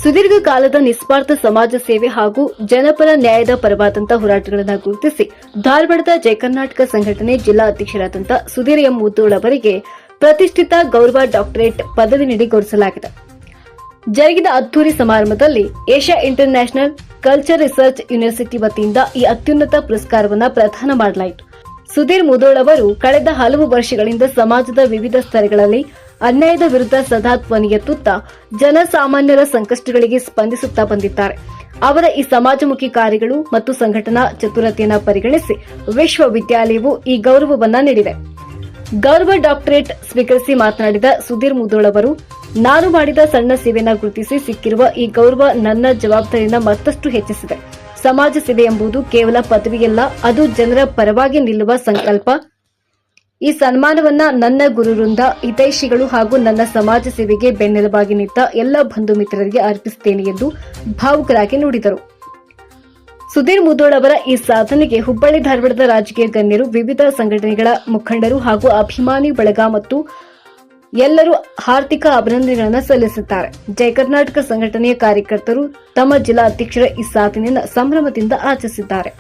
ಸುದೀರ್ಘ ಕಾಲದ ನಿಸ್ವಾರ್ಥ ಸಮಾಜ ಸೇವೆ ಹಾಗೂ ಜನಪರ ನ್ಯಾಯದ ಪರವಾದಂತಹ ಹೋರಾಟಗಳನ್ನು ಗುರುತಿಸಿ ಧಾರವಾಡದ ಜಯ ಕರ್ನಾಟಕ ಸಂಘಟನೆ ಜಿಲ್ಲಾ ಅಧ್ಯಕ್ಷರಾದಂಥ ಸುಧೀರ್ ಎಂ ಮುದ್ದೋಳ್ ಅವರಿಗೆ ಪ್ರತಿಷ್ಠಿತ ಗೌರವ ಡಾಕ್ಟರೇಟ್ ಪದವಿ ನೀಡಿ ಗೌರವಿಸಲಾಗಿದೆ. ಜರುಗಿದ ಅದ್ದೂರಿ ಸಮಾರಂಭದಲ್ಲಿ Asia inter national culture research university ವತಿಯಿಂದ ಈ ಅತ್ಯುನ್ನತ ಪುರಸ್ಕಾರವನ್ನು ಪ್ರದಾನ ಮಾಡಲಾಯಿತು. ಸುಧೀರ್ ಮುದ್ದೋಳ್ ಅವರು ಕಳೆದ ಹಲವು ವರ್ಷಗಳಿಂದ ಸಮಾಜದ ವಿವಿಧ ಸ್ತರಗಳಲ್ಲಿ ಅನ್ಯಾಯದ ವಿರುದ್ಧ ಸದಾ ಧ್ವನಿ ಎತ್ತುತ್ತಾ ಜನಸಾಮಾನ್ಯರ ಸಂಕಷ್ಟಗಳಿಗೆ ಸ್ಪಂದಿಸುತ್ತಾ ಬಂದಿದ್ದಾರೆ. ಅವರ ಈ ಸಮಾಜಮುಖಿ ಕಾರ್ಯಗಳು ಮತ್ತು ಸಂಘಟನಾ ಚತುರತೆಯನ್ನು ಪರಿಗಣಿಸಿ ವಿಶ್ವವಿದ್ಯಾಲಯವು ಈ ಗೌರವವನ್ನು ನೀಡಿದೆ. ಗೌರವ ಡಾಕ್ಟರೇಟ್ ಸ್ವೀಕರಿಸಿ ಮಾತನಾಡಿದ ಸುಧೀರ್ ಮುದ್ದೋಳ್ ಅವರು, ನಾನು ಮಾಡಿದ ಸಣ್ಣ ಸೇವೆಯನ್ನು ಗುರುತಿಸಿ ಸಿಕ್ಕಿರುವ ಈ ಗೌರವ ನನ್ನ ಜವಾಬ್ದಾರಿಯನ್ನು ಮತ್ತಷ್ಟು ಹೆಚ್ಚಿಸಿದೆ. ಸಮಾಜ ಸೇವೆ ಎಂಬುದು ಕೇವಲ ಪದವಿಯಲ್ಲ, ಅದು ಜನರ ಪರವಾಗಿ ನಿಲ್ಲುವ ಸಂಕಲ್ಪ. ಈ ಸನ್ಮಾನವನ್ನ ನನ್ನ ಗುರುವೃಂದ, ಹಿತೈಷಿಗಳು ಹಾಗೂ ನನ್ನ ಸಮಾಜ ಸೇವೆಗೆ ಬೆನ್ನೆಲುಬಾಗಿ ನಿಂತ ಎಲ್ಲ ಬಂಧು ಮಿತ್ರರಿಗೆ ಅರ್ಪಿಸುತ್ತೇನೆ ಎಂದು ಭಾವುಕರಾಗಿ ನುಡಿದರು. ಸುಧೀರ್ ಮುದ್ದೋಳ್ ಅವರ ಈ ಸಾಧನೆಗೆ ಹುಬ್ಬಳ್ಳಿ ಧಾರವಾಡದ ರಾಜಕೀಯ ಗಣ್ಯರು, ವಿವಿಧ ಸಂಘಟನೆಗಳ ಮುಖಂಡರು ಹಾಗೂ ಅಭಿಮಾನಿ ಬಳಗ ಮತ್ತು ಎಲ್ಲರೂ ಹಾರ್ದಿಕ ಅಭಿನಂದನೆಗಳನ್ನು ಸಲ್ಲಿಸಿದ್ದಾರೆ. ಜಯ ಕರ್ನಾಟಕ ಸಂಘಟನೆಯ ಕಾರ್ಯಕರ್ತರು ತಮ್ಮ ಜಿಲ್ಲಾ ಅಧ್ಯಕ್ಷರ ಈ ಸಾಧನೆಯನ್ನು ಸಂಭ್ರಮದಿಂದ ಆಚರಿಸಿದ್ದಾರೆ.